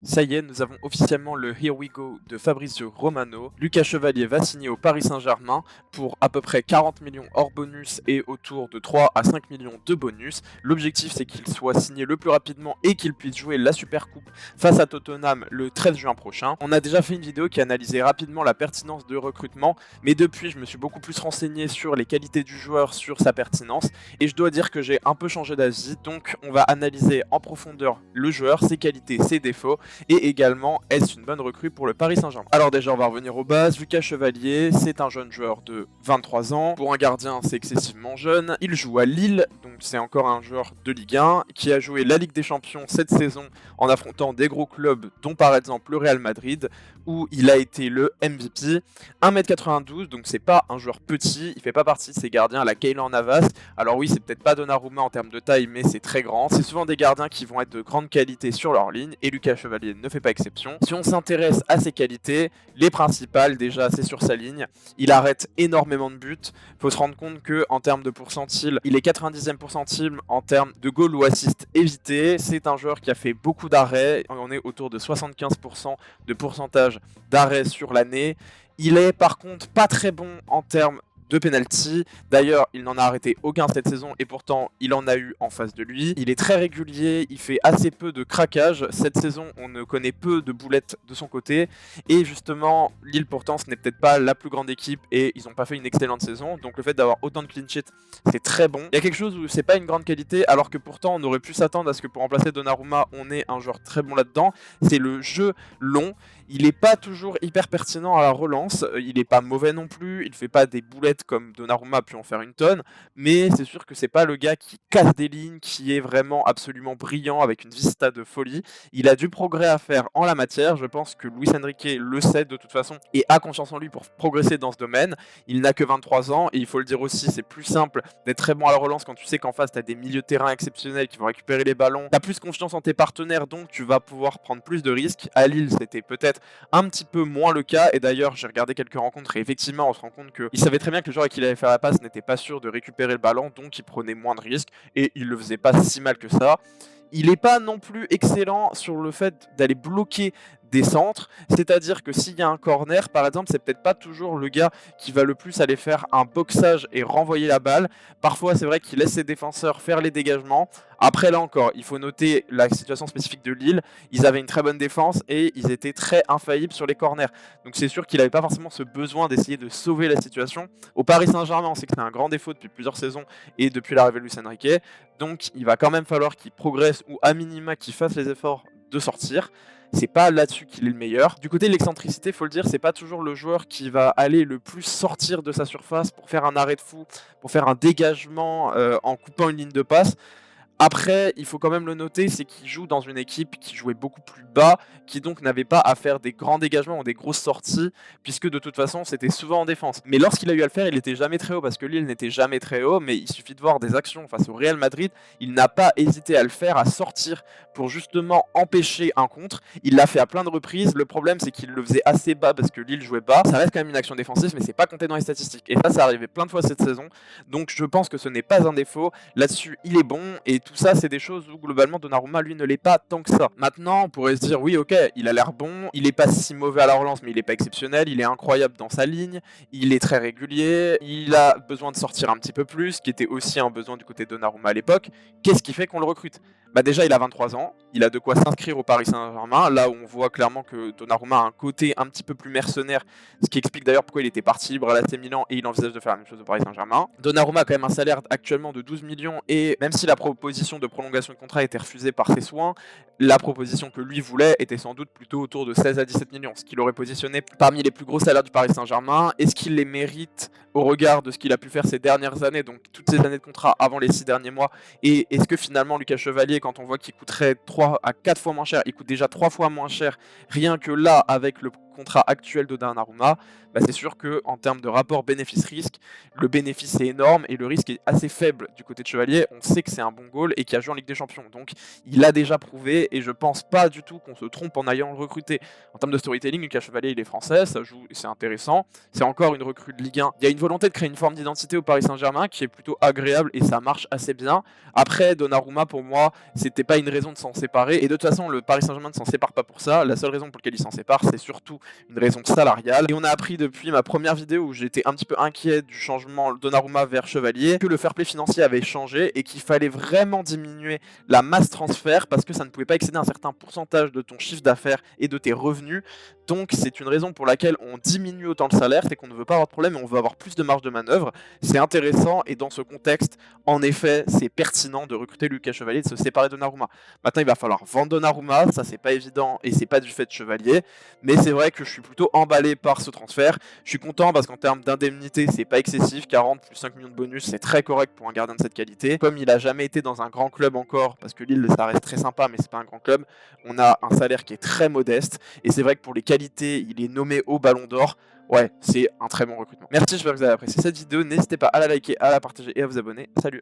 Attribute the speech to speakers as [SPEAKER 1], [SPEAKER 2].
[SPEAKER 1] Ça y est, nous avons officiellement le Here We Go de Fabrizio Romano. Lucas Chevalier va signer au Paris Saint-Germain pour à peu près 40 millions hors bonus et autour de 3 à 5 millions de bonus. L'objectif, c'est qu'il soit signé le plus rapidement et qu'il puisse jouer la Super Coupe face à Tottenham le 13 juin prochain. On a déjà fait une vidéo qui analysait rapidement la pertinence de recrutement, mais depuis, je me suis beaucoup plus renseigné sur les qualités du joueur, sur sa pertinence, et je dois dire que j'ai un peu changé d'avis. Donc, on va analyser en profondeur le joueur, ses qualités, ses défauts, et également, est-ce une bonne recrue pour le Paris Saint-Germain? Alors déjà, on va revenir aux bases. Lucas Chevalier, c'est un jeune joueur de 23 ans. Pour un gardien, c'est excessivement jeune. Il joue à Lille, donc c'est encore un joueur de Ligue 1, qui a joué la Ligue des Champions cette saison en affrontant des gros clubs, dont par exemple le Real Madrid, où il a été le MVP. 1m92, donc c'est pas un joueur petit, il fait pas partie de ces gardiens à la Keylor Navas. Alors oui, c'est peut-être pas Donnarumma en termes de taille, mais c'est très grand. C'est souvent des gardiens qui vont être de grande qualité sur leur ligne, et Lucas Chevalier ne fait pas exception. Si on s'intéresse à ses qualités, les principales, déjà, c'est sur sa ligne. Il arrête énormément de buts. Il faut se rendre compte que en termes de pourcentile, il est 90e pourcentile en termes de goal ou assist évité. C'est un joueur qui a fait beaucoup d'arrêts. On est autour de 75% de pourcentage d'arrêts sur l'année. Il est par contre pas très bon en termes de penalty. D'ailleurs, il n'en a arrêté aucun cette saison et pourtant il en a eu en face de lui. Il est très régulier, il fait assez peu de craquage. Cette saison, on ne connaît peu de boulettes de son côté. Et justement, Lille pourtant, ce n'est peut-être pas la plus grande équipe et ils n'ont pas fait une excellente saison. Donc le fait d'avoir autant de clean sheet, c'est très bon. Il y a quelque chose où c'est pas une grande qualité, alors que pourtant on aurait pu s'attendre à ce que pour remplacer Donnarumma, on ait un joueur très bon là-dedans. C'est le jeu long. Il n'est pas toujours hyper pertinent à la relance, il n'est pas mauvais non plus, il ne fait pas des boulettes comme Donnarumma a pu en faire une tonne, mais c'est sûr que c'est pas le gars qui casse des lignes, qui est vraiment absolument brillant avec une vista de folie. Il a du progrès à faire en la matière, je pense que Luis Enrique le sait de toute façon et a confiance en lui pour progresser dans ce domaine. Il n'a que 23 ans et il faut le dire aussi, c'est plus simple d'être très bon à la relance quand tu sais qu'en face tu as des milieux de terrain exceptionnels qui vont récupérer les ballons. Tu as plus confiance en tes partenaires, donc tu vas pouvoir prendre plus de risques. À Lille, c'était peut-être un petit peu moins le cas, et d'ailleurs j'ai regardé quelques rencontres et effectivement on se rend compte qu'il savait très bien que le joueur à qui il allait faire la passe n'était pas sûr de récupérer le ballon, donc il prenait moins de risques et il le faisait pas si mal que ça. Il n'est pas non plus excellent sur le fait d'aller bloquer des centres, c'est-à-dire que s'il y a un corner par exemple, c'est peut-être pas toujours le gars qui va le plus aller faire un boxage et renvoyer la balle. Parfois c'est vrai qu'il laisse ses défenseurs faire les dégagements. Après là encore, il faut noter la situation spécifique de Lille, ils avaient une très bonne défense et ils étaient très infaillibles sur les corners. Donc c'est sûr qu'il n'avait pas forcément ce besoin d'essayer de sauver la situation. Au Paris Saint-Germain, on sait que c'est un grand défaut depuis plusieurs saisons et depuis l'arrivée de Luis Enrique. Donc il va quand même falloir qu'il progresse ou à minima qu'il fasse les efforts de sortir. C'est pas là-dessus qu'il est le meilleur. Du côté de l'excentricité, faut le dire, c'est pas toujours le joueur qui va aller le plus sortir de sa surface pour faire un arrêt de fou, pour faire un dégagement en coupant une ligne de passe. Après, il faut quand même le noter, c'est qu'il joue dans une équipe qui jouait beaucoup plus bas, qui donc n'avait pas à faire des grands dégagements ou des grosses sorties, puisque de toute façon, c'était souvent en défense. Mais lorsqu'il a eu à le faire, il était jamais très haut, parce que Lille n'était jamais très haut, mais il suffit de voir des actions face au Real Madrid, il n'a pas hésité à le faire, à sortir pour justement empêcher un contre. Il l'a fait à plein de reprises. Le problème, c'est qu'il le faisait assez bas parce que Lille jouait bas. Ça reste quand même une action défensive, mais c'est pas compté dans les statistiques. Et ça arrivait plein de fois cette saison. Donc je pense que ce n'est pas un défaut. Là-dessus, il est bon. Et tout ça, c'est des choses où globalement Donnarumma, lui, ne l'est pas tant que ça. Maintenant, on pourrait se dire, oui, ok, il a l'air bon. Il est pas si mauvais à la relance, mais il est pas exceptionnel. Il est incroyable dans sa ligne. Il est très régulier. Il a besoin de sortir un petit peu plus, qui était aussi un besoin du côté de Donnarumma à l'époque. Qu'est-ce qui fait qu'on le recrute? Bah déjà, il a 23 ans, il a de quoi s'inscrire au Paris Saint-Germain, là où on voit clairement que Donnarumma a un côté un petit peu plus mercenaire, ce qui explique d'ailleurs pourquoi il était parti libre à l'AC Milan et il envisage de faire la même chose au Paris Saint-Germain. Donnarumma a quand même un salaire actuellement de 12 millions et même si la proposition de prolongation de contrat a été refusée par ses soins, la proposition que lui voulait était sans doute plutôt autour de 16 à 17 millions, ce qui l'aurait positionné parmi les plus gros salaires du Paris Saint-Germain. Est-ce qu'il les mérite au regard de ce qu'il a pu faire ces dernières années, donc toutes ces années de contrat avant les 6 derniers mois, et est-ce que finalement Lucas Chevalier, quand on voit qu'il coûterait 3 à 4 fois moins cher, il coûte déjà 3 fois moins cher, rien que là avec le contrat actuel de Donnarumma, bah, c'est sûr qu'en termes de rapport bénéfice-risque, le bénéfice est énorme et le risque est assez faible du côté de Chevalier. On sait que c'est un bon goal et qu'il a joué en Ligue des Champions, donc il a déjà prouvé et je pense pas du tout qu'on se trompe en ayant le recruté. En termes de storytelling, Lucas Chevalier il est français, ça joue, c'est intéressant, c'est encore une recrue de Ligue 1. Il y a une volonté de créer une forme d'identité au Paris Saint-Germain qui est plutôt agréable et ça marche assez bien. Après, Donnarumma pour moi, c'était pas une raison de s'en séparer et de toute façon le Paris Saint-Germain ne s'en sépare pas pour ça. La seule raison pour laquelle il s'en sépare, c'est surtout une raison salariale. Et on a appris depuis ma première vidéo où j'étais un petit peu inquiet du changement Donnarumma vers Chevalier que le fair play financier avait changé et qu'il fallait vraiment diminuer la masse transfert parce que ça ne pouvait pas excéder un certain pourcentage de ton chiffre d'affaires et de tes revenus. Donc c'est une raison pour laquelle on diminue autant le salaire, c'est qu'on ne veut pas avoir de problème et on veut avoir plus de marge de manœuvre. C'est intéressant et dans ce contexte, en effet, c'est pertinent de recruter Lucas Chevalier et de se séparer de Donnarumma. Maintenant, il va falloir vendre Donnarumma, ça c'est pas évident et c'est pas du fait de Chevalier, mais c'est vrai que je suis plutôt emballé par ce transfert. Je suis content parce qu'en termes d'indemnité, c'est pas excessif, 40 plus 5 millions de bonus, c'est très correct pour un gardien de cette qualité. Comme il a jamais été dans un grand club encore, parce que Lille ça reste très sympa, mais c'est pas un grand club, on a un salaire qui est très modeste et c'est vrai que pour les qualités, il est nommé au Ballon d'Or. Ouais, c'est un très bon recrutement. Merci, j'espère que vous avez apprécié cette vidéo. N'hésitez pas à la liker, à la partager et à vous abonner. Salut!